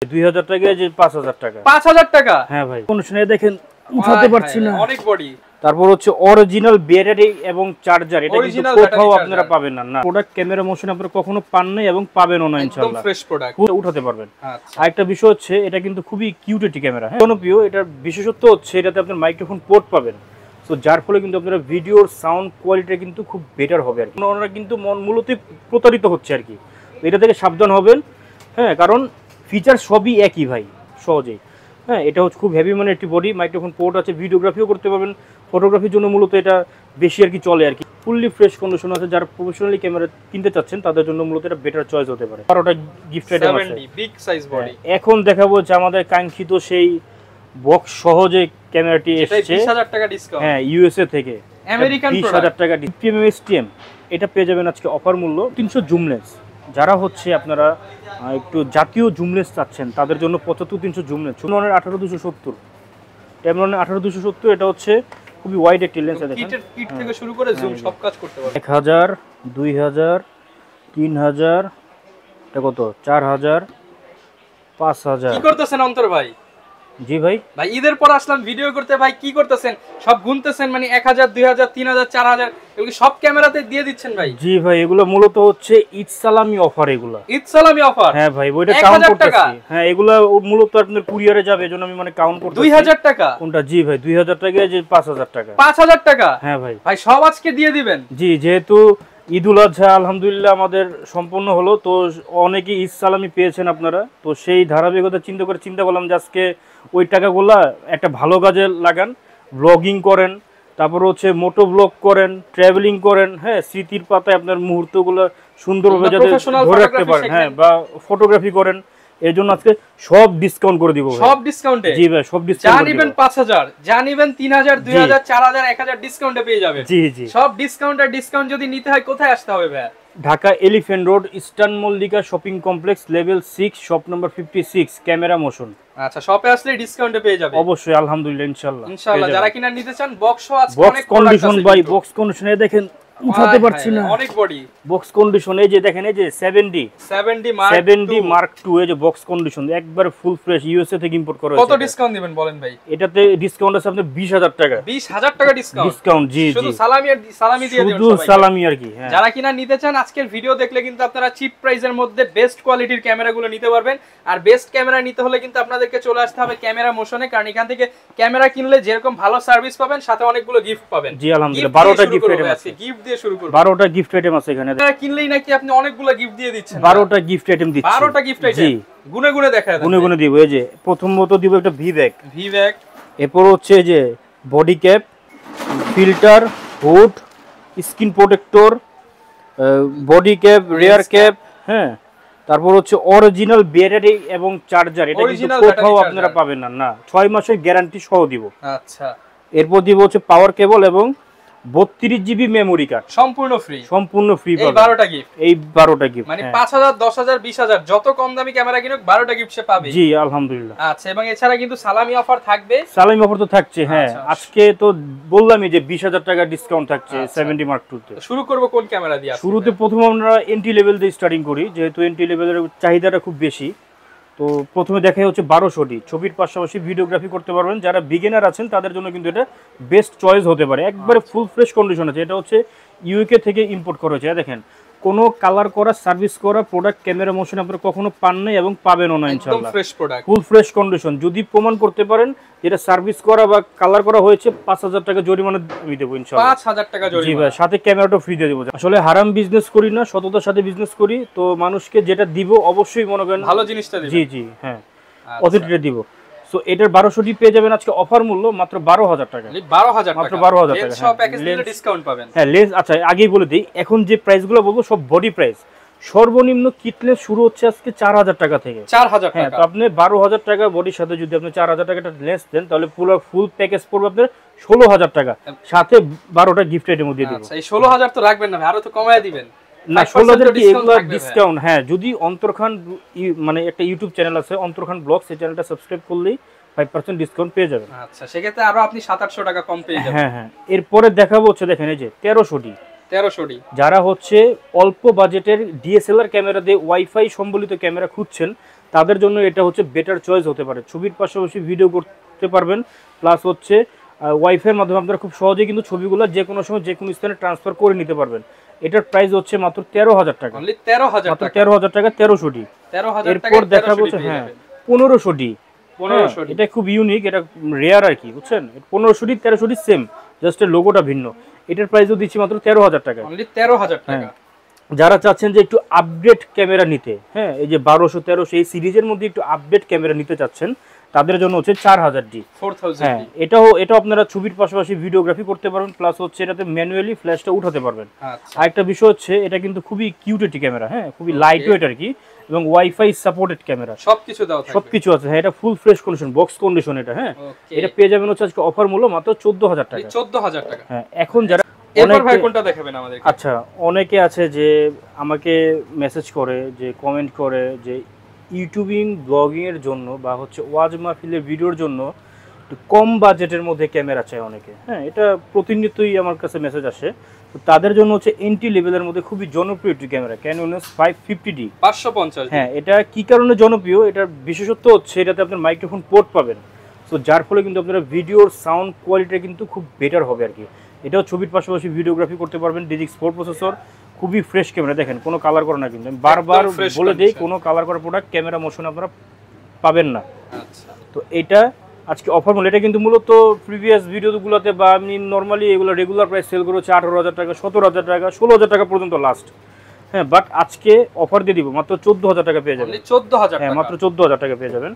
2000 টাকা যে 5000 টাকা 5000 টাকা। হ্যাঁ ভাই কোন শুনে দেখেন উঠাতে পারছি না অনেক বডি। তারপর হচ্ছে অরিজিনাল ব্যাটারি এবং চার্জার, এটা কিন্তু কোথাও আপনারা পাবেন না। না প্রোডাক্ট ক্যামেরা মোশন আপনারা কখনো পান নাই এবং পাবেনও না ইনশাআল্লাহ। একদম ফ্রেশ প্রোডাক্ট উঠাতে পারবেন। আচ্ছা আরেকটা বিষয় হচ্ছে এটা কিন্তু খুবই কিউট একটি ক্যামেরা। হ্যাঁ জনপ্রিয়। এটার বিশেষত্ব হচ্ছে এটাতে আপনার মাইক্রোফোন পোর্ট পাবেন, সো যার ফলে কিন্তু আপনারা ভিডিওর সাউন্ড কোয়ালিটিটা কিন্তু খুব বেটার হবে আর কি। ওনারা কিন্তু মূলত প্রতারিত হচ্ছে আর কি, এটা থেকে সাবধান হবেন। হ্যাঁ কারণ ফিচার সবই একই ভাই সহজেই। হ্যাঁ এটা হচ্ছে খুব হেভি মানে একটি বডি, মাইক্রোফোন পোর্ট আছে, ভিডিওগ্রাফিও করতে পারবেন। ফটোগ্রাফির জন্য মূলত এটা বেশি আর কি চলে আর কি। ফুললি ফ্রেশ কন্ডিশন আছে, যারা প্রফেশনালি ক্যামেরা কিনতে চাচ্ছেন তাদের জন্য মূলত এটা বেটার চয়েস হতে পারে। আর ওটা গিফট আইটেম আছে, বিগ সাইজ বডি। এখন দেখাবো যে আমাদের কাঙ্ক্ষিত সেই বক্স সহজে ক্যামেরাটি এসেছে 20000 টাকা ডিসকাউন্ট। হ্যাঁ ইউএসএ থেকে আমেরিকান 20000 টাকা ডিপিএম এসটিএম এটা পেয়ে যাবেন আজকে অফার মূল্য 300 জুমলেস। যারা হচ্ছে আপনারা একটু জাতীয় জুমলেস চাচ্ছেন তাদের জন্য 75-300 জুমলেস। ট্যামলনের 18270, ট্যামলনের 18270 এটা হচ্ছে খুবই ওয়াইড একটি লেন্স। দেখেন কিট থেকে শুরু করে জুম সব কাজ করতে পারবে। 1000 2000 3000 এটা কত 4000 5000। কি করতেছেন অন্তর ভাই? জি ভাই ভাই ঈদের পর আসলাম ভিডিও করতে, ভাই কি করতেছেন? সব গুনতেছেন মানে 1000 2000 3000 4000 এগুলো সব ক্যামেরাতে দিয়ে দিচ্ছেন ভাই? জি ভাই এগুলো মূলত হচ্ছে ঈদ সালামি অফার। এগুলো ঈদ সালামি অফার? হ্যাঁ ভাই ওইটা কাউন্ট করতেছি। হ্যাঁ এগুলো মূলত আপনার কুরিয়ারে যাবে এজন্য আমি মানে কাউন্ট করতেছি। 2000 টাকা কোনটা? জি ভাই 2000 টাকা যে 5000 টাকা। 5000 টাকা? হ্যাঁ ভাই ভাই সব আজকে দিয়ে দিবেন? জি যেহেতু ঈদুল আজহা আলহামদুলিল্লাহ আমাদের সম্পন্ন হলো, তো অনেকে ঈদ সালামি পেয়েছেন আপনারা, তো সেই ধারাবাহিকতা চিন্তা করলাম যে আজকে ওই টাকাগুলা একটা ভালো কাজে লাগান। ব্লগিং করেন, তারপর হচ্ছে মোটো ব্লগ করেন, ট্রাভেলিং করেন, হ্যাঁ স্মৃতির পাতায় আপনার মুহূর্তগুলো সুন্দরভাবে যাতে ধরে রাখতে পারেন, হ্যাঁ বা ফটোগ্রাফি করেন, এর জন্য আজকে সব ডিসকাউন্ট করে দিব। সব ডিসকাউন্টে? জি ভাই সব ডিসকাউন্ট। জানিবেন 5000, জানিবেন 3000 2000 4000 1000 ডিসকাউন্টে পেয়ে যাবেন। জি জি সব ডিসকাউন্ট। আর ডিসকাউন্ট যদি নিতে হয় কোথায় আসতে হবে ভাই? Dhaka elephant road eastern Mallika shopping complex level 6 shop number 56 camera motion. আচ্ছা শপে আসলে ডিসকাউন্টে পেয়ে যাবে অবশ্যই আলহামদুলিল্লাহ ইনশাআল্লাহ। যারা কিনা নিতে চান বক্স আজকে অনেক কন্ডিশন ভাই, বক্স কন্ডিশনে দেখেন উঠাতে পারছি না অনেক বডি বক্স কন্ডিশন। এই যে দেখেন এই যে 70 মার্ক 2 এই যে বক্স কন্ডিশন একবার ফুল ফ্রেশ ইউএসএ থেকে ইম্পোর্ট করা হয়েছে। কত ডিসকাউন্ট দিবেন বলেন ভাই? এটাতে ডিসকাউন্ট আছে আপনাদের 20000 টাকা। 20000 টাকা ডিসকাউন্ট জি জি শুধু সালামি দিয়ে দিবেন শুধু সালামি আর কি। হ্যাঁ যারা কিনা নিতে চান আজকের ভিডিও দেখলে কিন্তু আপনারা চিপ প্রাইসের মধ্যে বেস্ট কোয়ালিটির ক্যামেরাগুলো নিতে পারবেন। আর বেস্ট ক্যামেরা নিতে হলে কিন্তু আপনাদেরকে চলে আসতে হবে ক্যামেরা মোশনে, কারণ এখান থেকে ক্যামেরা কিনলে যেরকম ভালো সার্ভিস পাবেন সাথে অনেকগুলো গিফট পাবেন। জি আলহামদুলিল্লাহ 12টা গিফট আইটেম আছে। গিফট দিয়ে শুরু করব। 12টা গিফট আইটেম আছে এখানে। কিনলেই নাকি আপনি অনেকগুলো গিফট দিয়ে দিচ্ছেন? 12টা গিফট আইটেম দিচ্ছি। 12টা গিফট আইটেম? জি গুনে গুনে দেখায় দেন। গুনে দিব। এই যে প্রথমত দিব একটা ভি ব্যাগ, এরপর হচ্ছে যে body cap, filter, hood, screen protector, body cap, rear cap, হ্যাঁ তারপর হচ্ছে অরিজিনাল ব্যাটারি এবং চার্জার, এটা কিন্তু কোথাও আপনারা পাবেন না। না 6 মাসের গ্যারান্টি সহ দিব। আচ্ছা এরপর দিব হচ্ছে পাওয়ার কেবল এবং 32 জিবি মেমোরি কার্ড সম্পূর্ণ ফ্রি পাবেন। এই 12টা গিফট মানে 5000 10000 20000 যত কম দামি ক্যামেরা কিনুক 12টা গিফট সে পাবে। জি আলহামদুলিল্লাহ। আচ্ছা এবং এছাড়া কিন্তু সালামি অফার থাকবে। সালামি অফার তো থাকছে। হ্যাঁ আজকে তো বললামই যে 20000 টাকা ডিসকাউন্ট থাকছে 70 মার্ক 2 তে। শুরু করব কোন ক্যামেরা দিয়ে? শুরুতে প্রথমে আমরা এন্ট্রি লেভেল দিয়ে স্টার্টিং করি, যেহেতু এন্ট্রি লেভেলের চাহিদাটা খুব বেশি। তো প্রথমে দেখাই হচ্ছে 1200 ছবির পাশাপাশি ভিডিওগ্রাফি করতে পারবেন। যারা বিগিনার আছেন তাদের জন্য কিন্তু এটা বেস্ট চয়েস হতে পারে। একবারে ফুল ফ্রেশ কন্ডিশন আছে। এটা হচ্ছে ইউকে থেকে ইম্পোর্ট করা হয়েছে। দেখেন কোনো কালার করা সার্ভিস করা প্রোডাক্ট ক্যামেরা মোশন আপনারা কখনো পান নাই এবং পাবেনও না ইনশাআল্লাহ। Full fresh condition. যদি প্রমাণ করতে পারেন যেটা সার্ভিস করা বা কালার করা হয়েছে 5000 টাকা জরিমানা আমি দেব ইনশাআল্লাহ। 5000 টাকা জরিমানা? জি ভাই সাথে ক্যামেরাটা ফ্রি দিয়ে দেব। আসলে হারাম বিজনেস করি না, সততার সাথে বিজনেস করি। তো মানুষকে যেটা দিব অবশ্যই মনে করেন ভালো জিনিসটা দিবেন। জি জি হ্যাঁ অথেন্টিকটা দিব। সো এটার 1200 পেয়ে যাবেন আজকে অফার মূল্য মাত্র 12000 টাকা। 12000 টাকা? মাত্র 12000 টাকা। সব প্যাকেজ দিলে ডিসকাউন্ট পাবেন। হ্যাঁ লেন্স। আচ্ছা আগেই বলে দেই, এখন যে প্রাইসগুলো বলবো সব বডি প্রাইস। সর্বনিম্ন কিট লেন্স শুরু হচ্ছে আজকে 4000 টাকা থেকে। 4000 টাকা? হ্যাঁ তো আপনি 12000 টাকা বডির সাথে যদি আপনি 4000 টাকা লেন্স দেন তাহলে পুরো ফুল প্যাকেজ পড়বে আপনার 16000 টাকা, সাথে 12টা গিফট আইটেম দিয়ে দেব। আচ্ছা এই 16000 তো রাখবেন না, আরো তো কমায় দিবেন না। 16000 কি এগুলো ডিসকাউন্ট। হ্যাঁ যদি অন্তরখান মানে একটা ইউটিউব চ্যানেল আছে অন্তরখান ব্লগ, সেই চ্যানেলটা সাবস্ক্রাইব করলেই 5% ডিসকাউন্ট পেয়ে যাবেন। আচ্ছা সেক্ষেত্রে আরো আপনি 700-800 টাকা কম পেয়ে যাবেন। হ্যাঁ হ্যাঁ এরপরে দেখাবো হচ্ছে দেখেন এই যে 1300 যারা হচ্ছে অল্প বাজেটের ডিএসএলআর ক্যামেরা দিয়ে ওয়াইফাই সম্বলিত ক্যামেরা খুঁজছেন তাদের জন্য এটা হচ্ছে বেটার চয়েস হতে পারে। ছবির পাশাপাশি ভিডিও করতে পারবেন, প্লাস হচ্ছে ওয়াইফাইয়ের মাধ্যমে আপনারা খুব সহজেই কিন্তু ছবিগুলো যে কোনো সময় যে কোনো স্থানে ট্রান্সফার করে নিতে পারবেন। এটার প্রাইস হচ্ছে মাত্র 13,000 টাকা, অনলি 13,000 মাত্র টাকা। 13,000 টাকা 1300D। 13,000 টাকা এরপর দেখাবো হচ্ছে হ্যাঁ 1500D। 1500D এটা খুব ইউনিক, এটা রেয়ার আর কি, বুঝছেন। 1500D 1300D সেম, জাস্ট এর লোগোটা ভিন্ন। এটার প্রাইসও দিচ্ছি মাত্র 13,000 টাকা, অনলি 13,000 টাকা। যারা চাচ্ছেন যে একটু আপডেট ক্যামেরা নিতে, হ্যাঁ এই যে 1200 1300 এই সিরিজের মধ্যে একটু আপডেট ক্যামেরা নিতে চাচ্ছেন, তাদের জন্য হচ্ছে 4000D। হ্যাঁ এটাও আপনারা ছবির পাশাপাশি ভিডিওগ্রাফি করতে পারবেন, প্লাস হচ্ছে এটাতে ম্যানুয়ালি ফ্ল্যাশটা উঠাতে পারবেন। আরেকটা বিষয় হচ্ছে এটা কিন্তু খুবই কিউট একটি ক্যামেরা, হ্যাঁ খুবই লাইট ওয়েট আর কি, এবং ওয়াইফাই সাপোর্টেড ক্যামেরা, সবকিছু দাও থাকবে, সবকিছু আছে। হ্যাঁ এটা full fresh condition, box condition এটা। হ্যাঁ এটা পেয়ে যাবেন হচ্ছে আজকে অফার মূল্য মাত্র 14,000 টাকা। 14,000 টাকা। হ্যাঁ এখন যারা এরপর ভাই কোনটা দেখাবেন আমাদের? আচ্ছা, অনেকে আছে যে আমাকে মেসেজ করে, যে কমেন্ট করে যে ইউটিউবিং ব্লগিং এর জন্য বা হচ্ছে ওয়াজ মাহফিলের ভিডিওর জন্য একটু কম বাজেটের মধ্যে ক্যামেরা চাই অনেকে। হ্যাঁ এটা প্রতিনিয়তই আমার কাছে মেসেজ আসে। তো তাদের জন্য হচ্ছে এন্ট্রি লেভেলের মধ্যে খুবই জনপ্রিয় একটি ক্যামেরা Canon EOS 550D 550। হ্যাঁ এটা কি কারণে জনপ্রিয়, এটার বিশেষত্ব হচ্ছে এটাতে আপনার মাইক্রোফোন পোর্ট পাবেন। সো যার ফলে কিন্তু আপনারা ভিডিওর সাউন্ড কোয়ালিটি কিন্তু খুব বেটার হবে আর কি। এটাও ছবির পাশাপাশি ভিডিওগ্রাফি করতে পারবেন। Digic 4 প্রসেসর, খুবই ফ্রেশ ক্যামেরা, দেখেন কোনো কালার করা না, কিন্তু আমি বারবার বলে দেই কোনো কালার করা প্রোডাক্ট ক্যামেরা মোশনে আপনারা পাবেন না। আচ্ছা তো এটা আজকে অফার মূল্য। এটা কিন্তু মূলত প্রিভিয়াস ভিডিওগুলোতে বা আমি নর্মালি এগুলো রেগুলার প্রাইস সেল করে হচ্ছে 18,000 টাকা, 17,000 টাকা, 16,000 টাকা পর্যন্ত লাস্ট। হ্যাঁ বাট আজকে অফার দিয়ে দিব, মাত্র 14,000 টাকা পেয়ে যাবেন। 14,000 হ্যাঁ টাকা, মাত্র 14,000 টাকা পেয়ে যাবেন।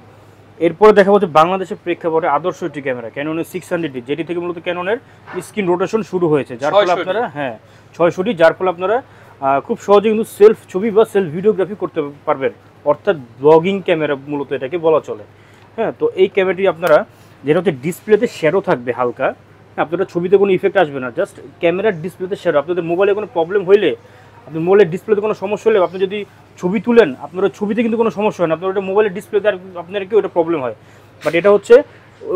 এরপরে দেখা হচ্ছে বাংলাদেশের প্রেক্ষাপটে আদর্শ একটি ক্যামেরা Canon 600D, যেটি থেকে মূলত ক্যাননের স্ক্রিন রোটেশন শুরু হয়েছে, যার ফলে আপনারা 600D, যার ফলে আপনারা খুব সহজে কিন্তু সেলফ ছবি বা সেলফ ভিডিওগ্রাফি করতে পারবেন, অর্থাৎ ব্লগিং ক্যামেরা মূলত এটাকে বলা চলে। হ্যাঁ তো এই ক্যামেরাটি আপনারা যেটা হচ্ছে ডিসপ্লেতে শ্যাডো থাকবে হালকা, আপনাদের ছবিতে কোনো ইফেক্ট আসবে না, জাস্ট ক্যামেরার ডিসপ্লেতে শ্যাডো। আপনাদের মোবাইলে কোনো প্রবলেম হইলে, আপনার মোবাইলের ডিসপ্লেতে কোনো সমস্যা হলে, আপনি যদি ছবি তুলেন আপনার ছবিতে কিন্তু কোনো সমস্যা হয় না, আপনার ওটা মোবাইলের ডিসপ্লেতে আর আপনার কি ওটা প্রবলেম হয়। বাট এটা হচ্ছে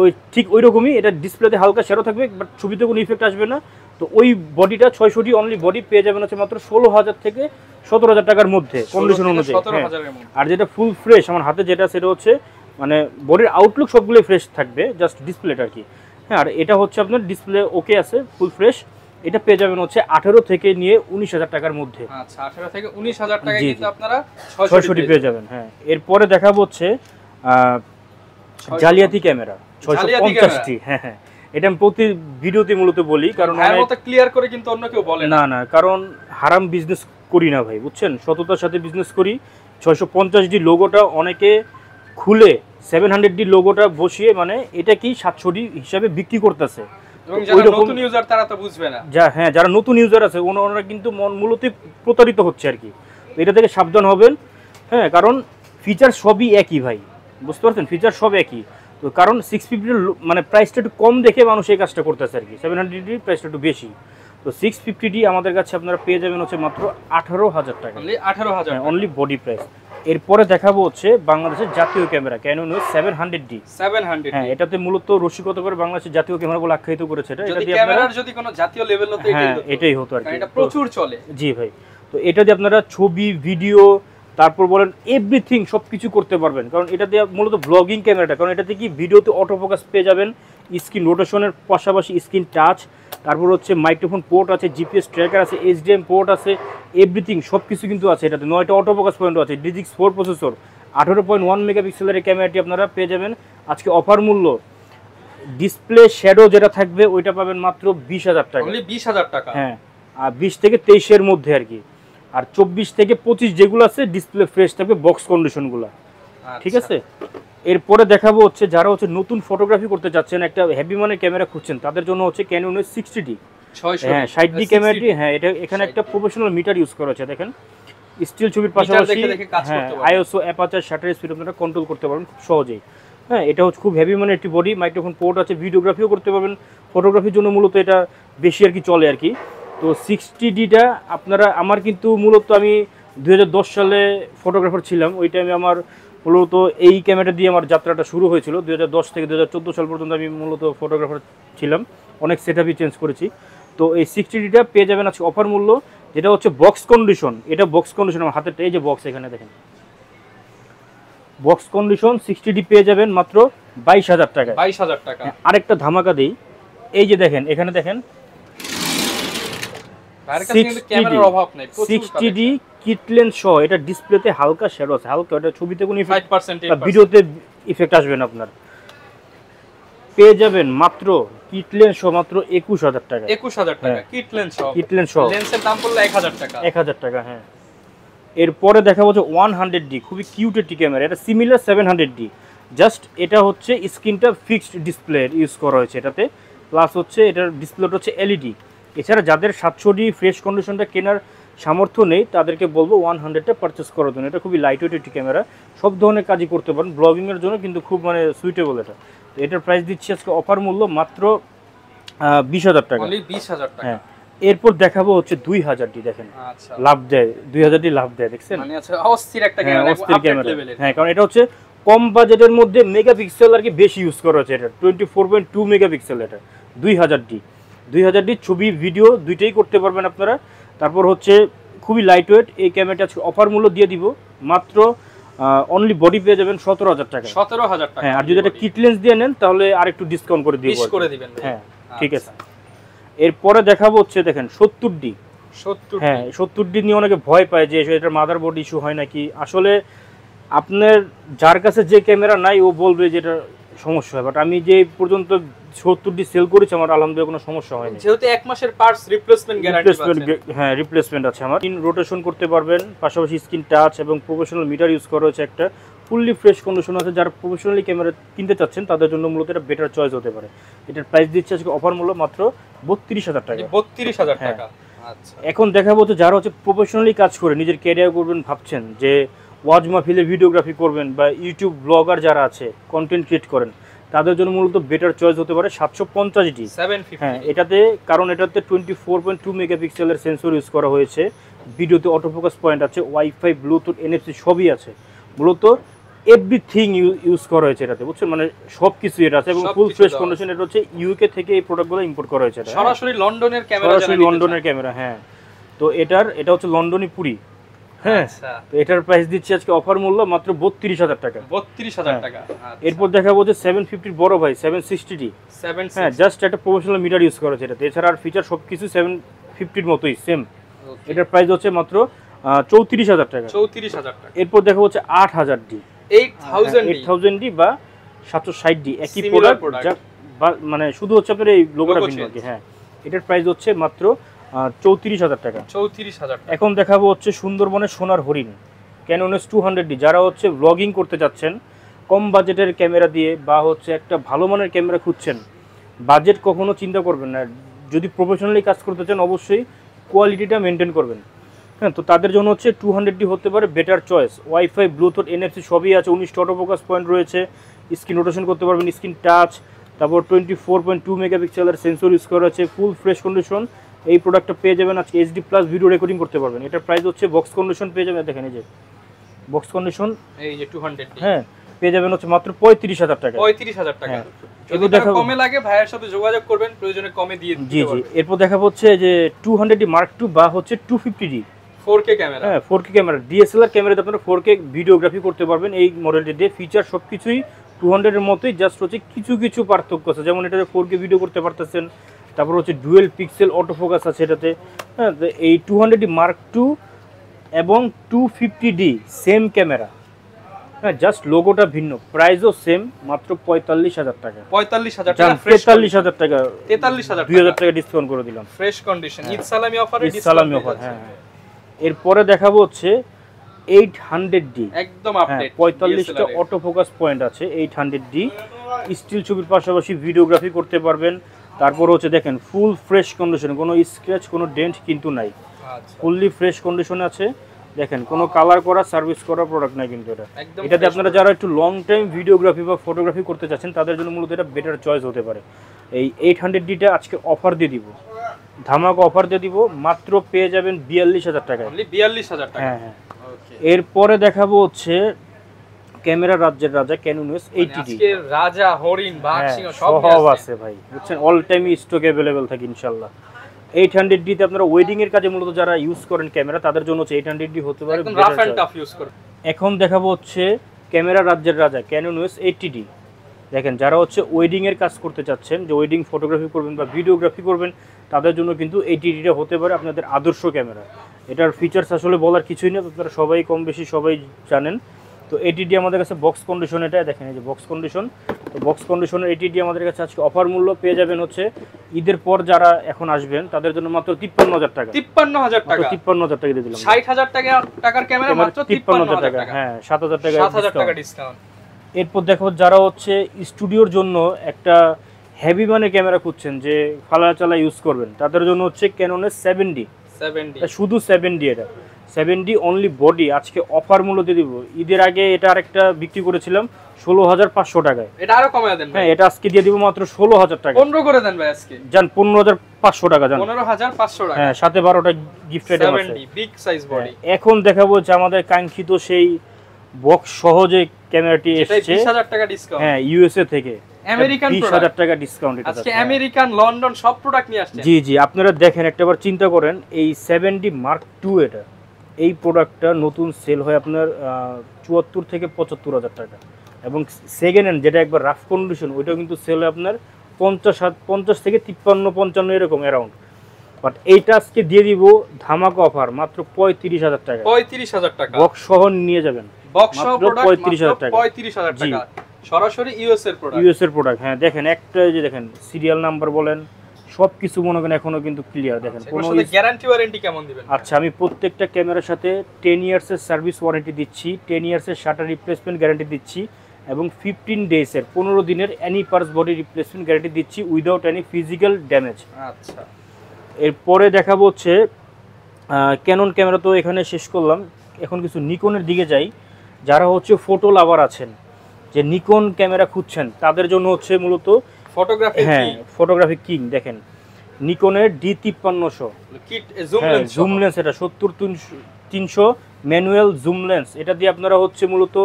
ওই ঠিক ওই রকমই, এটা ডিসপ্লেতে হালকা শ্যাডো থাকবে, বাট ছবিতে কোনো ইফেক্ট আসবে না। তো ওই বডিটা 600D অনলি বডি পেয়ে যাবেন হচ্ছে মাত্র 16,000 থেকে 17,000 টাকার মধ্যে কন্ডিশন অনুযায়ী। আর যেটা ফুল ফ্রেশ আমার হাতে যেটা, সেটা হচ্ছে মানে বডির আউটলুক সবগুলোই ফ্রেশ থাকবে, জাস্ট ডিসপ্লেটা আর কি। হ্যাঁ আর এটা হচ্ছে আপনার ডিসপ্লে ওকে আছে, ফুল ফ্রেশ। এটা পেয়ে যাবেন হচ্ছে 18 থেকে নিয়ে 19,000 টাকার মধ্যে। আচ্ছা 18 থেকে 19,000 টাকায় কিন্তু আপনারা 600D পেয়ে যাবেন। হ্যাঁ এরপরে দেখাবো হচ্ছে জালিয়াতি ক্যামেরা 650D। হ্যাঁ হ্যাঁ এটা আমি প্রতি ভিডিওতে মূলত বলি, কারণ ভাইয়ের মতো ক্লিয়ার করে কিন্তু অন্য কেউ বলে না। না কারণ হারাম বিজনেস করি না ভাই, বুঝছেন, সততার সাথে বিজনেস করি। 650D লোগোটা অনেকে খুলে 700D লোগোটা বসিয়ে মানে এটা কি 700D হিসাবে বিক্রি করতেছে, এবং যারা নতুন ইউজার তারা তো বুঝবে না। যারা নতুন ইউজার আছে ওনারা কিন্তু মূলত প্রতারিত হচ্ছে আর কি। তো এটা থেকে সাবধান হবেন। হ্যাঁ কারণ ফিচার সবই একই ভাই, বুঝতে পারছেন, ফিচার সব একই। তো কারণ 650 মানে প্রাইসটা একটু কম দেখে মানুষ এই কাজটা করতেছে আর কি, 700D প্রাইসটা একটু বেশি। তো 650D আমাদের কাছে আপনারা পেয়ে যাবেন হচ্ছে মাত্র 18,000 টাকা, অনলি 18,000 অনলি বডি প্রাইস। এরপরে দেখাবো হচ্ছে বাংলাদেশের জাতীয় ক্যামেরা Canon EOS 700D। হ্যাঁ এটাতে মূলত রসিকতা করে বাংলাদেশের জাতীয় ক্যামেরা বলে আখ্যায়িত করেছে। এটা দিয়ে ক্যামেরার যদি কোনো জাতীয় লেভেল হতো এটাই হতো আর কি, এটা প্রচুর চলে। জি ভাই। তো এটা দিয়ে আপনারা ছবি ভিডিও তারপর বলেন এভরিথিং সবকিছু করতে পারবেন, কারণ এটা দিয়ে মূলত ব্লগিং ক্যামেরাটা, কারণ এটাতে কি ভিডিওতে অটো ফোকাস পেয়ে যাবেন, স্ক্রিন রোটেশনের পাশাপাশি স্ক্রিন টাচ, তারপর হচ্ছে মাইক্রোফোন পোর্ট আছে, জিপিএস ট্র্যাকার আছে, HDMI পোর্ট আছে, এভরিথিং সব কিছু কিন্তু আছে এটাতে। 9টা অটো ফোকাস পয়েন্ট আছে, Digic 4 প্রসেসর, 18.1 মেগাপিক্সেলের ক্যামেরাটি আপনারা পেয়ে যাবেন আজকে অফার মূল্য। ডিসপ্লে শ্যাডো যেটা থাকবে ওইটা পাবেন মাত্র 20,000 টাকা, অনলি 20,000 টাকা। হ্যাঁ আর 20 থেকে 23 এর মধ্যে আর কি। আর 24 থেকে 25 যেগুলো আছে ডিসপ্লে ফ্রেশ থাকবে, বক্স কন্ডিশনগুলো, ঠিক আছে। এরপরে দেখাবো হচ্ছে যারা হচ্ছে নতুন ফটোগ্রাফি করতে যাচ্ছেন, একটা হেভি মানের ক্যামেরা খুঁজছেন, তাদের জন্য হচ্ছে Canon EOS 60D। হ্যাঁ 60D ক্যামেরাটি, হ্যাঁ এটা এখানে একটা প্রফেশনাল মিটার ইউজ করা হচ্ছে, দেখেন স্টিল ছবির পাশাপাশি হ্যাঁ ISO অ্যাপারচার শাটার স্পিড আপনারা কন্ট্রোল করতে পারবেন খুব সহজেই। হ্যাঁ এটা হচ্ছে খুব হেভি মানের একটি বডি, মাইক্রোফোন পোর্ট আছে, ভিডিওগ্রাফিও করতে পারবেন। ফটোগ্রাফির জন্য মূলত এটা বেশি আর কি চলে আর কি। তো 60Dটা আপনারা, আমার কিন্তু মূলত আমি 2010 সালে ফটোগ্রাফার ছিলাম, ওই টাইমে আমার মূলত এই ক্যামেরা দিয়ে আমার যাত্রাটা শুরু হয়েছিল। 2010 থেকে 2014 সাল পর্যন্ত আমি মূলত ফটোগ্রাফার ছিলাম, অনেক সেটআপই চেঞ্জ করেছি। তো এই 60Dটা পেয়ে যাবেন আজকে অফার মূল্য, যেটা হচ্ছে বক্স কন্ডিশন। এটা বক্স কন্ডিশন, আমার হাতের এই যে বক্স এখানে দেখেন বক্স কন্ডিশন 60D পেয়ে যাবেন মাত্র 22,000 টাকায়। 22,000 টাকা। আরেকটা ধামাকা দেই, এই যে দেখেন এখানে দেখেন 60D কিট লেন্স সহ, এটা ডিসপ্লেতে হালকা শ্যাডো আছে, হালকা, এটা ছবিতে কোনো ইফেক্ট, ভিডিওতে ইফেক্ট আসবে না আপনার। পেয়ে যাবেন মাত্র কিট লেন্স সহ মাত্র 21,000 টাকা। 21,000 টাকা কিট লেন্স সহ। কিট লেন্স সহ লেন্সের দাম পড়লো 1,000 টাকা। 1,000 টাকা, হ্যাঁ। এরপরে দেখাবো যে 100D, খুবই কিউট একটি ক্যামেরা, এটা সিমিলার 700D, জাস্ট এটা হচ্ছে স্ক্রিনটা ফিক্সড ডিসপ্লে ইউজ করা হয়েছে এটাতে, প্লাস হচ্ছে এটার ডিসপ্লেটা হচ্ছে এলইডি। এছাড়া যাদের 700D ফ্রেশ কন্ডিশনটা কেনার সামর্থ্য নেই তাদেরকে বলবো 100টা পারচেস করার জন্য। এটা খুবই লাইট ওয়েট একটি ক্যামেরা, সব ধরনের কাজই করতে পারেন, ব্লগিংয়ের জন্য কিন্তু খুব মানে সুইটেবল এটা। তো এটার প্রাইস দিচ্ছি আজকে অফার মূল্য মাত্র 20,000 টাকা। 20,000 টাকা। হ্যাঁ, এরপর দেখাবো হচ্ছে 2000D, দেখেন আচ্ছা লাভ দেয়, 2000D লাভ দেয়, দেখছেন মানে আচ্ছা অস্থির একটা ক্যামেরা, অস্থির ক্যামেরা। হ্যাঁ, কারণ এটা হচ্ছে কম বাজেটের মধ্যে মেগাপিক্সেল আর কি বেশি ইউজ করা হচ্ছে, এটা 24.2 মেগাপিক্সেল, এটা 2000D ছবি ভিডিও দুইটাই করতে পারবেন আপনারা। তারপর হচ্ছে খুবই লাইট ওয়েট এই ক্যামেরাটা অফার মূল্য দিয়ে দিব মাত্র অনলি বডি পেয়ে যাবেন 17,000 টাকা। 17,000 টাকা। হ্যাঁ, আর যদি এটা কিট লেন্স দিয়ে নেন তাহলে আরেকটু ডিসকাউন্ট করে দিব, করে দিবেন। হ্যাঁ ঠিক আছে। এরপরে দেখাবো হচ্ছে দেখেন 70D। হ্যাঁ, 70D নিয়ে অনেকে ভয় পায় যে এটার মাদারবোর্ড ইস্যু হয় নাকি। আসলে আপনার যার কাছে যে ক্যামেরা নাই ও বলবে যে এটা সমস্যা হয়, বাট আমি যে পর্যন্ত 70D সেল করেছি আমার আলহামদুলিল্লাহ কোনো সমস্যা হয়নি, যেহেতু 1 মাসের পার্টস রিপ্লেসমেন্ট গ্যারান্টি পাচ্ছেন। হ্যাঁ, রিপ্লেসমেন্ট আছে আমার। স্ক্রিন রোটেশন করতে পারবেন, পাশাপাশি স্ক্রিন টাচ এবং প্রফেশনাল মিটার ইউজ করা হয়েছে একটা, ফুললি ফ্রেশ কন্ডিশন আছে। যারা প্রফেশনালি ক্যামেরা কিনতে চাচ্ছেন তাদের জন্য মূলত এটা বেটার চয়েস হতে পারে। এটার প্রাইস দিচ্ছে আজকে অফার মূল্য মাত্র 32,000 টাকা। 32,000 টাকা। আচ্ছা, এখন দেখাবো তো যারা হচ্ছে প্রফেশনালি কাজ করে নিজের ক্যারিয়ার করবেন ভাবছেন, যে ওয়াজ মাহফিলে ভিডিওগ্রাফি করবেন বা ইউটিউব ব্লগার যারা আছে কন্টেন্ট ক্রিয়েট করেন, তাদের জন্য মূলত বেটার চয়েস হতে পারে 750D। হ্যাঁ, এটাতে কারণ এটাতে 24.2 মেগাপিক্সেলের সেন্সর ইউজ করা হয়েছে, ভিডিওতে অটোফোকাস পয়েন্ট আছে, ওয়াইফাই, ব্লুটুথ, NFC সবই আছে, মূলত এভরিথিং ইউজ করা হয়েছে এটাতে, বুঝছেন, মানে সব কিছু এটা আছে এবং ফুল ফ্রেশ কন্ডিশন। এটা হচ্ছে ইউকে থেকে এই প্রোডাক্টগুলো ইম্পোর্ট করা হয়েছে, সরাসরি লন্ডনের ক্যামেরা, সরাসরি লন্ডনের ক্যামেরা। হ্যাঁ, তো এটা হচ্ছে লন্ডনই পুরি। হ্যাঁ, তো এটার প্রাইস দিচ্ছি আজকে অফার মূল্য মাত্র 32,000 টাকা। 32,000 টাকা। এরপর দেখাবো যে 750 বড় ভাই 760D। হ্যাঁ, জাস্ট একটা প্রফেশনাল মিটার ইউজ করা হয়েছে এটাতে, এছাড়া আর ফিচার সবকিছু 750 মতোই সেম। এটার প্রাইস হচ্ছে মাত্র 34,000 টাকা। 34,000 টাকা। এরপর দেখা হচ্ছে 8,000D, 8,000D বা 760D, একই প্রোডাক্ট, মানে শুধু হচ্ছে আপনার এই লোগোটা ভিন্ন আর কি। হ্যাঁ, এটার প্রাইস হচ্ছে মাত্র 34,000 টাকা। 34,000 টাকা। এখন দেখাবো হচ্ছে সুন্দরবনের সোনার হরিণ ক্যানন S200D। যারা হচ্ছে ব্লগিং করতে যাচ্ছেন কম বাজেটের ক্যামেরা দিয়ে, বা হচ্ছে একটা ভালো মানের ক্যামেরা খুঁজছেন, বাজেট কখনো চিন্তা করবেন না, যদি প্রফেশনালি কাজ করতে চান অবশ্যই কোয়ালিটিটা মেনটেন করবেন। হ্যাঁ, তো তাদের জন্য হচ্ছে 200D হতে পারে better choice. Wifi, Bluetooth, NFC সবই আছে, 19টা অটোফোকাস পয়েন্ট রয়েছে, স্ক্রিন রোটেশন করতে পারবেন, স্ক্রিন টাচ, তারপর 24.2 মেগাপিক্সেলের সেন্সর ইউজ করা আছে, ফুল ফ্রেশ কন্ডিশন। এই প্রোডাক্টটা পেয়ে যাবেন আজকে HD+ ভিডিও রেকর্ডিং করতে পারবেন। এটার প্রাইস হচ্ছে বক্স কন্ডিশন পেয়ে যাবেন, দেখেন এই যে বক্স কন্ডিশন, এই যে 200D। হ্যাঁ, পেয়ে যাবেন হচ্ছে মাত্র 35,000 টাকা। 35,000 টাকা। যদি কমে লাগে ভাইয়ের সাথে যোগাযোগ করবেন, প্রয়োজনে কমে দিয়ে দিতে পারবেন। জি। এরপর দেখাবো হচ্ছে যে 200D Mark II বা হচ্ছে 250D 4K ক্যামেরা। হ্যাঁ, 4K ক্যামেরা, DSLR ক্যামেরাতে আপনারা 4K ভিডিওগ্রাফি করতে পারবেন এই মডেলটি দিয়ে। ফিচার সবকিছুই 200 এর মতোই, জাস্ট হচ্ছে কিছু পার্থক্য আছে, যেমন এটাতে 4K ভিডিও করতে পারতেছেন, তারপর হচ্ছে ডুয়েল পিক্সেল অটোফোকাস আছে এটাতে। হ্যাঁ, এই 200D Mark II এবং 250D সেম ক্যামেরা, হ্যাঁ, জাস্ট লোগোটা ভিন্ন, প্রাইসও সেম, মাত্র 45,000 টাকা। 45,000 টাকা। 43,000 টাকা। 43,000 2,000 টাকা ডিসকাউন্ট করে দিলাম। ফ্রেশ কন্ডিশন, ঈদ সালামি অফারে, ঈদ সালামি অফার। হ্যাঁ, এরপরে দেখাবো হচ্ছে 800D, একদম আপডেট, 45টা অটোফোকাস পয়েন্ট আছে। 800D স্টিল ছবির পাশাপাশি ভিডিওগ্রাফি করতে পারবেন। তারপর হচ্ছে দেখেন ফুল ফ্রেশ কন্ডিশন, কোনো স্ক্র্যাচ, কোনো ডেন্ট কিন্তু নাই, ফুললি ফ্রেশ কন্ডিশনে আছে। দেখেন কোনো কালার করা, সার্ভিস করা প্রোডাক্ট নাই কিন্তু এটা। এটাতে আপনারা যারা একটু লং টাইম ভিডিওগ্রাফি বা ফটোগ্রাফি করতে চাচ্ছেন তাদের জন্য মূলত এটা বেটার চয়েস হতে পারে। এই 800Dটা আজকে অফার দিয়ে দিব, ধামাকা অফার দিয়ে দিব, মাত্র পেয়ে যাবেন 42,000 টাকা। 42,000 টাকা। হ্যাঁ। এরপরে দেখাবো হচ্ছে ক্যামেরা রাজ্যের রাজা ক্যানন S80D। আজকে রাজা, হরিণ, বাঘ, সিংহ সব আছে ভাই, বুঝছেন, অল টাইম স্টক अवेलेबल থাকে ইনশাআল্লাহ। 800D তে আপনারা ওয়েডিং এর কাজে মূলত যারা ইউজ করেন ক্যামেরা তাদের জন্য হচ্ছে 800D হতে পারে, একদম রাফ এন্ড টাফ ইউজ করুন। এখন দেখাবো হচ্ছে ক্যামেরা রাজ্যের রাজা ক্যানন EOS 80D। দেখেন যারা হচ্ছে ওয়েডিংয়ের কাজ করতে চাচ্ছেন, যে ওয়েডিং ফটোগ্রাফি করবেন বা ভিডিওগ্রাফি করবেন, তাদের জন্য কিন্তু 80Dটা হতে পারে আপনাদের আদর্শ ক্যামেরা। এটার ফিচার্স আসলে বলার কিছুই নেই, আপনারা সবাই কম বেশি সবাই জানেন। তো 80D আমাদের কাছে বক্স কন্ডিশন, এটা দেখেন এই যে বক্স কন্ডিশন। তো বক্স কন্ডিশনের 80D আমাদের কাছে আজকে অফার মূল্য পেয়ে যাবেন হচ্ছে ঈদের পর যারা এখন আসবেন তাদের জন্য মাত্র 53,000 টাকা। 53,000 টাকা, 53,000 টাকা দিয়ে দিলাম। 60,000 টাকার ক্যামেরা মাত্র 53,000 টাকা। হ্যাঁ 7,000 টাকা, 7,000 টাকা ডিসকাউন্ট। এরপর দেখো যারা হচ্ছে স্টুডিওর জন্য একটা হেভি মানের ক্যামেরা খুঁজছেন, যে ফালা চালা ইউজ করবেন, তাদের জন্য হচ্ছে ক্যাননের 7D। শুধু 7D, এটা 7D অনলি বডি আজকে অফার মূল্য দিয়ে দিব। ঈদের আগে এটা আরেকটা বিক্রি করেছিলাম 16,500 টাকায়, এটা আরো কমায় দেন। হ্যাঁ এটা আজকে দিয়ে দিব মাত্র 16,000 টাকা। 15 করে দেন ভাই আজকে, জান 15,500 টাকা, জান 15,500 টাকা। হ্যাঁ সাথে 12টা গিফট আইটেম আছে, 7D বিগ সাইজ বডি। এখন দেখাবো যে আমাদের কাঙ্ক্ষিত সেই বক্স সহজে ক্যামেরাটি এসেছে 20,000 টাকা ডিসকাউন্ট। হ্যাঁ ইউএসএ থেকে আমেরিকান 20,000 টাকা ডিসকাউন্ট। আজকে আমেরিকান, লন্ডন সব প্রোডাক্ট নিয়ে আসছে। জি জি, আপনারা দেখেন একটাবার চিন্তা করেন, এই 7D Mark II এটা, এই প্রোডাক্টটা নতুন সেল হয় আপনার 74 থেকে 75,000 টাকা, এবং সেকেন্ড হ্যান্ড যেটা একবার রাফ কন্ডিশন ওইটাও কিন্তু সেল হয় আপনার 50 থেকে 53-55 এরকম অ্যারাউন্ড। বাট এইটা আজকে দিয়ে দিব ধামাকা অফার মাত্র 35,000 টাকা। 35,000 টাকা বক্স সহ নিয়ে যাবেন, বক্স সহ প্রোডাক্ট 35,000 টাকা। 35,000 টাকা সরাসরি ইউএস এর প্রোডাক্ট। ইউএস এর প্রোডাক্ট, হ্যাঁ দেখেন একটা, যে দেখেন সিরিয়াল নাম্বার বলেন সবকিছু মনে করেন এখনো কিন্তু ক্লিয়ার। দেখেন কোনো গ্যারান্টি ওয়ারেন্টি কেমন দিবেন? আচ্ছা, আমি প্রত্যেকটা ক্যামেরার সাথে 10 ইয়ার্স এর সার্ভিস ওয়ারেন্টি দিচ্ছি, 10 ইয়ার্স এর শাটার রিপ্লেসমেন্ট গ্যারান্টি দিচ্ছি, এবং 15 ডেজ এর 15 দিনের any parts body replacement guarantee দিচ্ছি উইদাউট এনি ফিজিক্যাল ড্যামেজ। আচ্ছা, এরপরে দেখাবো হচ্ছে ক্যানন ক্যামেরা তো এখানে শেষ করলাম, এখন কিছু নিকনের দিকে যাই। যারা হচ্ছে ফটো লাভার আছেন, যে নিকন ক্যামেরা খুঁজছেন, তাদের জন্য হচ্ছে মূলত ফটোগ্রাফি, হ্যাঁ ফটোগ্রাফি কিং। দেখেন নিকনের D5300 কিট জুম লেন্স, এটা 70-300 ম্যানুয়াল জুম লেন্স। এটা দিয়ে আপনারা হচ্ছে মূলত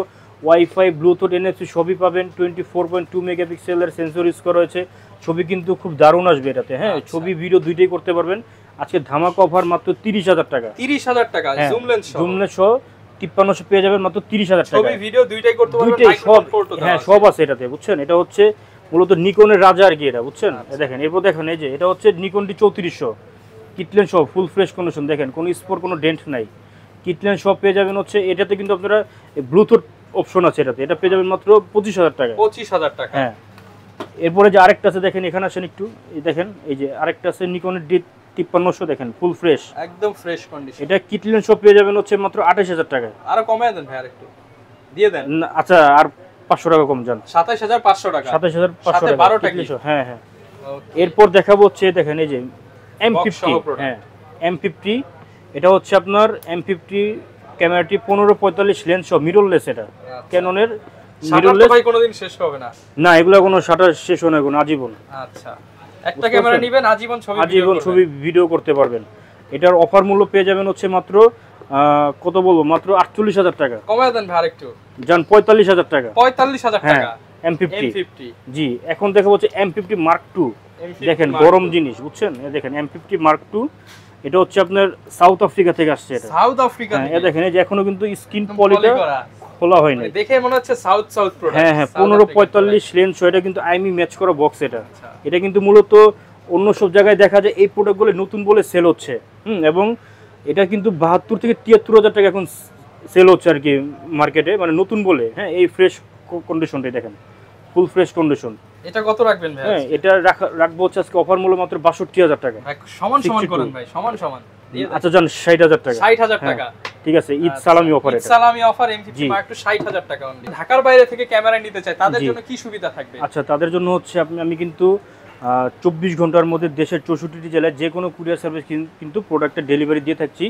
ওয়াইফাই, ব্লুটুথ, NFC সবই পাবেন। 24.2 মেগাপিক্সেলের সেন্সর ইউজ করা হয়েছে, ছবি কিন্তু খুব দারুণ আসবে এটাতে। হ্যাঁ ছবি ভিডিও দুইটাই করতে পারবেন। আজকে ধামাকা অফার মাত্র 30,000 টাকা। 30,000 টাকা জুম লেন্স সহ 5300 পেয়ে যাবেন মাত্র 30,000 টাকা। ছবি ভিডিও দুইটাই করতে পারবেন, সব হ্যাঁ সব আছে এটাতে, বুঝছেন? এটা হচ্ছে মূলত নিকনের রাজা আর কি এটা, বুঝছেন? দেখেন এরপর দেখেন এই যে এটা হচ্ছে নিকন D3400 কিটলেন সহ ফুল ফ্রেশ কন্ডিশন। দেখেন কোনো স্পট কোনো ডেন্ট নাই, কিটলেন সব পেয়ে যাবেন হচ্ছে। এটাতে কিন্তু আপনারা ব্লুটুথ অপশন আছে এটাতে, এটা পেয়ে যাবেন মাত্র 25,000 টাকা। 25,000 টাকা। হ্যাঁ এরপরে যে আরেকটা আছে দেখেন, এখানে আসেন একটু, এই দেখেন এই যে আরেকটা আছে নিকনের D5300, দেখেন ফুল ফ্রেশ, একদম ফ্রেশ কন্ডিশন। এটা কিটলেন সব পেয়ে যাবেন হচ্ছে মাত্র 28,000 টাকা। আরো কমায় দেন ভাই, আরেকটু দিয়ে দেন। আচ্ছা আর 500 টাকা কম যান, 27,500 টাকা। 27,500 টাকা 12টা কি? হ্যাঁ হ্যাঁ। এরপর দেখাবো হচ্ছে দেখেন এই যে M50, হ্যাঁ M50, এটা হচ্ছে আপনার M50 ক্যামেরাটি 15-45 লেন্স সহ মিররলেস। এটা ক্যাননের মিররলেস। ভাই কোনোদিন শেষ হবে না? না, এগুলা কোনো শাটার শেষ হয় না, কোনো আজীবন। আচ্ছা, একটা ক্যামেরা নেবেন আজীবন ছবি ভিডিও করতে পারবেন। এটার অফার মূল্য পেয়ে যাবেন হচ্ছে মাত্র কত বলবো, মাত্র 48,000 টাকা। কমায় দেন ভাই আরেকটু, জান 45,000 টাকা। 45,000 টাকা M50। জি, এখন দেখা হচ্ছে M50 Mark II। দেখেন গরম জিনিস, বুঝছেন? দেখেন M50 Mark II, এটা হচ্ছে আপনার সাউথ আফ্রিকা থেকে আসছে। এটা সাউথ আফ্রিকা থেকে। হ্যাঁ দেখেন এই যে এখনো কিন্তু স্ক্রিন পলিটা খোলা হয়নি, দেখে মনে হচ্ছে সাউথ প্রোডাক্ট। হ্যাঁ হ্যাঁ 15-45 লেন্স, এটা কিন্তু আইমি ম্যাচ করা বক্স। এটা এটা কিন্তু মূলত অন্য সব জায়গায় দেখা যায় এই প্রোডাক্টগুলো নতুন বলে সেল হচ্ছে, এবং এটা কিন্তু 72 থেকে 73,000 টাকা এখন সেল হচ্ছে আর কি মার্কেটে, মানে নতুন বলে। হ্যাঁ এই ফ্রেশ কন্ডিশনটাই দেখেন, ফুল ফ্রেশ কন্ডিশন। এটা কত রাখবেন ভাই? হ্যাঁ এটা রাখবো হচ্ছে আজকে অফার মূল্য মাত্র 62,000 টাকা। সমান সমান করেন ভাই, সমান সমান। আচ্ছা জান 60,000 টাকা। 60,000 টাকা, ঠিক আছে। ঈদ সালামি অফার, এটা সালামি অফার M50 Mark II 60,000 টাকা অনলি। ঢাকার বাইরে থেকে ক্যামেরা নিতে চায় তাদের জন্য কি সুবিধা থাকবে? আচ্ছা তাদের জন্য হচ্ছে আমি কিন্তু 24 ঘন্টার মধ্যে দেশের 64টি জেলায় যে কোনো কুরিয়ার সার্ভিস কিন্তু প্রোডাক্টের ডেলিভারি দিয়ে থাকছি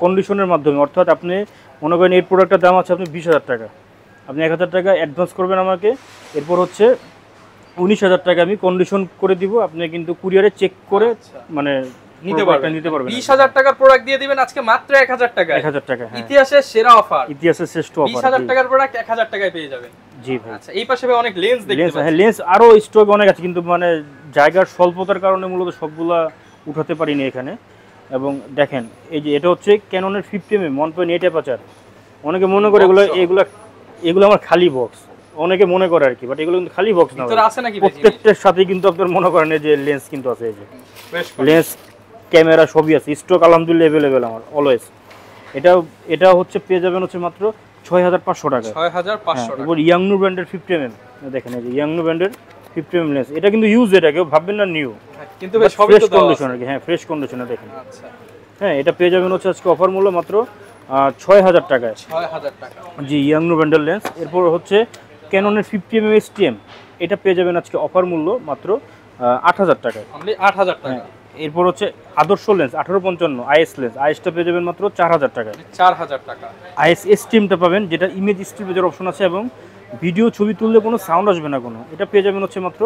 কন্ডিশনের মাধ্যমে। অর্থাৎ আপনি মনে করেন এই প্রোডাক্টের দাম আছে আপনি 20,000 টাকা, আপনি 1,000 টাকা অ্যাডভান্স করবেন আমাকে, এরপর হচ্ছে 19,000 টাকা আমি কন্ডিশন করে দিব। আপনি কিন্তু কুরিয়ারে চেক করে মানে নিতে পারবেন। 20,000 টাকার প্রোডাক্ট দিয়ে দিবেন আজকে মাত্র 1,000 টাকা। 1,000 টাকা, হ্যাঁ ইতিহাসের সেরা অফার, ইতিহাসের শ্রেষ্ঠ অফার। 20,000 টাকার প্রোডাক্ট 1,000 টাকায় পেয়ে যাবেন। জি ভাই। আচ্ছা এই পাশে অনেক লেন্স দেখতে পাচ্ছি। হ্যাঁ লেন্স আরো স্টক অনেক আছে, কিন্তু মানে জায়গার স্বল্পতার কারণে মূলত সবগুলা উঠাতে পারিনি এখানে। এবং দেখেন এই যে এটা হচ্ছে ক্যাননের 50mm 1.8 অ্যাপারচার। অনেকে মনে করে এগুলা এগুলো আমার খালি বক্স, অনেকে মনে করে আর কি, বাট এগুলো কিন্তু খালি বক্স না, ভিতরে আছে নাকি প্রত্যেকটার সাথে কিন্তু আপনার মনে করেন যে লেন্স কিন্তু আছে, এই যে বেশ লেন্স ক্যামেরা সবই আছে, স্টক আলহামদুলিল্লাহ অ্যাভেলেবেল আমার অলওয়েজ। এটা হচ্ছে পেয়ে যাবেন হচ্ছে মাত্র 6500 টাকা। 6500 টাকা। এরপর ইয়াংনু ব্র্যান্ডের 50mm, দেখেন এই যে ইয়াংনু ব্র্যান্ডের 50mm লেন্স, এটা কিন্তু ইউজ, এটা কেউ ভাববেন না নিউ, কিন্তু বেশ সবই ফ্রেশ তো দেওয়া আছে। কন্ডিশন আর কি, হ্যাঁ ফ্রেশ কন্ডিশনে দেখেন। আচ্ছা হ্যাঁ, এটা পেয়ে যাবেন হচ্ছে আজকে অফার মূল্য মাত্র 6000 টাকায়। 6000 টাকা। জি, ইয়াংনু ব্র্যান্ডের লেন্স। এরপর হচ্ছে ক্যাননের 50mm STM, এটা পেয়ে যাবেন আজকে অফার মূল্য মাত্র 8000 টাকায়। অনলি 8000 টাকা। এরপর হচ্ছে আদর্শ লেন্স 1855 আইএস লেন্স, আইএসটা পেয়ে যাবেন মাত্র 4000 টাকায়। 4000 টাকা। আইএস স্টিমটা পাবেন, যেটা ইমেজ স্টিমেজের অপশন আছে এবং ভিডিও ছবি তুললে কোনো সাউন্ড আসবে না কোনো, এটা পেয়ে যাবেন হচ্ছে মাত্র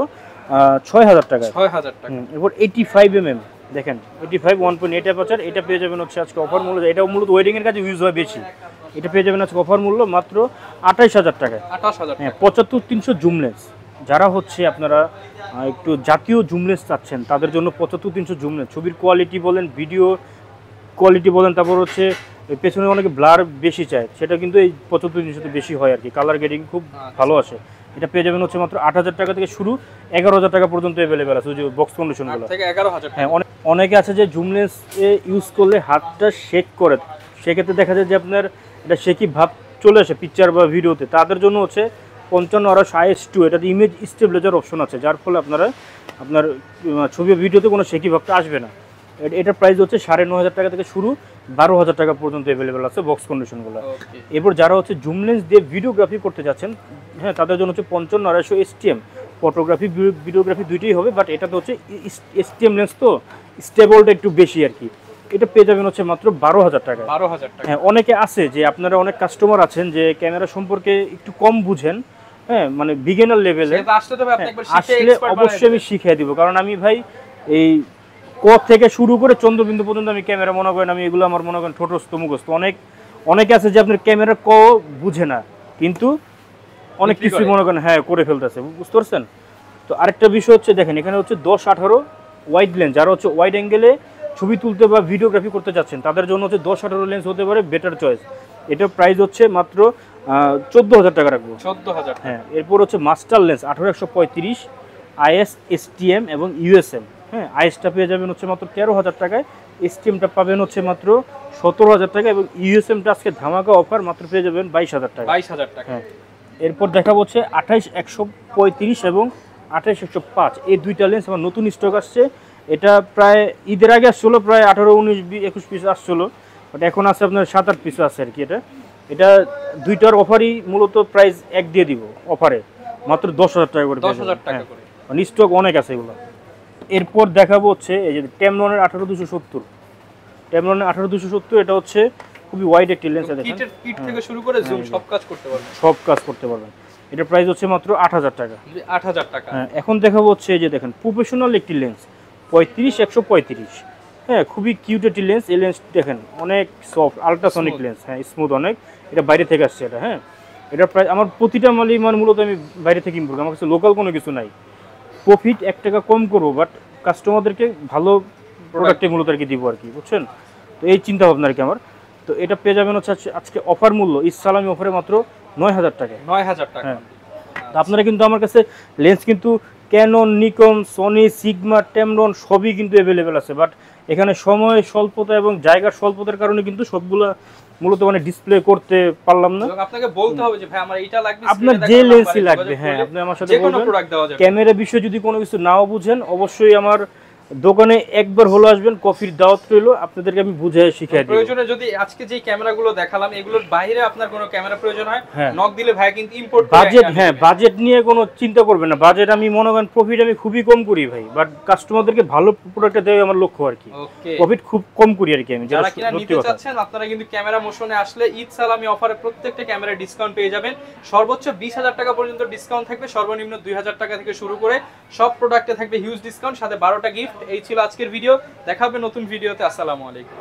6000 টাকায়। 6000 টাকা। এরপর 85mm দেখেন, 85 1.8 অ্যাপারচার, এটা পেয়ে যাবেন হচ্ছে আজকে অফার মূল্য, এটা মূলত ওয়েডিং এর কাজে ইউজ হয় বেশি, এটা পেয়ে যাবেন আজকে অফার মূল্য মাত্র 28000 টাকায়। 28000 হ্যাঁ, টাকা। 75300 জুম লেন্স, যারা হচ্ছে আপনারা একটু জাতীয় জুম লেন্স চাচ্ছেন তাদের জন্য 75300 জুম লেন্স, ছবির কোয়ালিটি বলেন, ভিডিও কোয়ালিটি বলেন, তারপর হচ্ছে পেছনে অনেকে ব্লার বেশি চায়, সেটা কিন্তু এই 75300 বেশি হয় আর কি, কালার গ্রেডিং খুব ভালো আসে। এটা পেয়ে যাবেন হচ্ছে মাত্র 8000 টাকা থেকে শুরু, 11000 টাকা পর্যন্ত অ্যাভেলেবেল আছে, ওই যে বক্স কন্ডিশনগুলো। 8 থেকে 11000 টাকা। হ্যাঁ, অনেকে আছে যে জুম লেন্স ইউজ করলে হাতটা শেক করে, সেক্ষেত্রে দেখা যায় যে আপনার এটা শেকি ভাব চলে আসে পিকচার বা ভিডিওতে, তাদের জন্য হচ্ছে 55 IS2, এটাতে ইমেজ স্টেবিলাইজার অপশন আছে, যার ফলে আপনার ছবি ভিডিওতে কোনো শেকি ভাবটা আসবে না। এটার প্রাইস হচ্ছে 9500 টাকা থেকে শুরু, 12000 টাকা পর্যন্ত অ্যাভেলেবেল আছে বক্স কন্ডিশনগুলো। ওকে। এরপর যারা হচ্ছে জুম লেন্স দিয়ে ভিডিওগ্রাফি করতে যাচ্ছেন, হ্যাঁ তাদের জন্য হচ্ছে 55 STM, ফটোগ্রাফি ভিডিওগ্রাফি দুইটাই হবে, বাট এটাতে হচ্ছে STM লেন্স তো স্টেবলটা একটু বেশি আর কি, এটা পেয়ে যাবেন হচ্ছে মাত্র 12000 টাকা। 12000 টাকা। হ্যাঁ, অনেকে আছে যে আপনারা অনেক কাস্টমার আছেন যে ক্যামেরা সম্পর্কে একটু কম বুঝেন, হ্যাঁ মানে বিগিনার লেভেলে, সেটা আসলে তবে আপনি একবার শিখে আসলে এক্সপার্ট অবশ্যই আমি শিখিয়ে দিব, কারণ আমি ভাই এই ক থেকে শুরু করে চন্দ্রবিন্দু পর্যন্ত আমি ক্যামেরা মনে করেন, আমি এগুলো আমার মনে করেন ঠোঁটস্থ মুখস্থ। অনেকে আছে যে আপনার ক্যামেরা ক বুঝে না, কিন্তু অনেক কিছু মনে করেন হ্যাঁ করে ফেলতেছে, বুঝতে পারছেন। তো আরেকটা বিষয় হচ্ছে দেখেন, এখানে হচ্ছে 10-18 ওয়াইড লেন্স, যারা হচ্ছে ওয়াইড অ্যাঙ্গেলে ছবি তুলতে বা ভিডিওগ্রাফি করতে যাচ্ছেন তাদের জন্য হচ্ছে 10-18 লেন্স হতে পারে বেটার চয়েস। এটার প্রাইস হচ্ছে মাত্র 14000 টাকা রাখবো। 14000 হ্যাঁ, এরপর হচ্ছে মাস্টার লেন্স 18135 IS STM এবং USM। হ্যাঁ, আইএসটা পেয়ে যাবেন হচ্ছে মাত্র 13000 টাকায়, STMটা পাবেন হচ্ছে মাত্র 17000 টাকা এবং USMটা আজকে ধামাকা অফার মাত্র পেয়ে যাবেন 22000 টাকা। 22000 টাকা। হ্যাঁ, এরপর দেখাবো হচ্ছে 28135 এবং 28105, এই দুইটা লেন্স আমার নতুন স্টক আসছে। এটা প্রায় ঈদের আগে আসছিলো, প্রায় 18, 19, 21 পিস আসছিলো, বাট এখন আছে আপনার 7-8 পিস আছে আর কি। এটা দুইটার অফারই মূলত প্রাইস এক দিয়ে দিব অফারে, মাত্র 10000 টাকা করে। 10000 টাকা করে, মানে স্টক অনেক আছে এগুলো। এরপর দেখাবো হচ্ছে এই যে টেমলনের 18270, টেমলনের 18270, এটা হচ্ছে খুবই ওয়াইড একটি লেন্স, দেখেন কিট থেকে শুরু করে জুম সব কাজ করতে পারবেন, সব কাজ করতে পারবেন। এটার প্রাইস হচ্ছে মাত্র 8000 টাকা। 8000 টাকা। হ্যাঁ, এখন দেখাবো হচ্ছে এই যে দেখেন প্রফেশনাল একটি লেন্স 35-135, হ্যাঁ খুবই কিউট একটি লেন্স। এই লেন্স দেখেন অনেক সফট আলট্রাসনিক লেন্স, হ্যাঁ স্মুথ অনেক, এটা বাইরে থেকে আসছে এটা। হ্যাঁ, এটার প্রাইস আমার প্রতিটা মালই মানে মূলত আমি বাইরে থেকে ইম্পোর্ট, আমার কাছে লোকাল কোনো কিছু নাই। প্রফিট 1 টাকা কম করবো, বাট কাস্টমারদেরকে ভালো প্রোডাক্টে মূলত আর কি দিব আর কি, বুঝছেন। তো এই চিন্তা ভাবনা আর কি আমার। তো এটা পেয়ে যাবেন হচ্ছে আজকে অফার মূল্য ইসলামি অফারে মাত্র 9000 টাকা। 9000 টাকা। হ্যাঁ, তো আপনারা কিন্তু আমার কাছে লেন্স কিন্তু ক্যানন, নিকন, সনি, সিগমা, টেমলন সবই কিন্তু অ্যাভেলেবেল আছে, বাট এখানে সময় স্বল্পতা এবং জায়গার স্বল্পতার কারণে কিন্তু সবগুলা মূলত মানে ডিসপ্লে করতে পারলাম না। আপনাকে বলতে হবে যে ভাই আমার এইটা লাগবে, আপনার যে লেন্সই লাগবে, হ্যাঁ আপনি আমার সাথে বলবেন। ক্যামেরা বিষয়ে যদি কোনো কিছু নাও বুঝেন, অবশ্যই আমার দোকানে একবার হলো আসবেন, কফির দাওয়াত রইলো, আপনাদেরকে আমি বুঝিয়ে শিখিয়ে দেব। প্রয়োজনে যদি আজকে যে ক্যামেরাগুলো দেখালাম এগুলোর বাইরে আপনার কোনো ক্যামেরা প্রয়োজন হয়, নক দিলে ভাই কিন্তু ইম্পোর্ট বাজেট, হ্যাঁ বাজেট নিয়ে কোনো চিন্তা করবেন না। বাজেট আমি মনে করেন প্রফিট আমি খুবই কম করি ভাই, বাট কাস্টমারদেরকে ভালো প্রোডাক্ট দেওয়া আমার লক্ষ্য আর কি। প্রফিট খুব কম করি আর কি আমি। যারা কিনা নিতে চাচ্ছেন আপনারা কিন্তু ক্যামেরা মোশনে আসলে ঈদ সালামি অফারে প্রত্যেকটা ক্যামেরা ডিসকাউন্ট পেয়ে যাবেন। সর্বোচ্চ 20000 টাকা পর্যন্ত ডিসকাউন্ট থাকবে, সর্বনিম্ন 2000 টাকা থেকে শুরু করে সব প্রোডাক্টে থাকবে হিউজ ডিসকাউন্ট, সাথে 12টা গিফট। এই ছিল আজকের ভিডিও, দেখা হবে নতুন ভিডিওতে। আসসালামু আলাইকুম।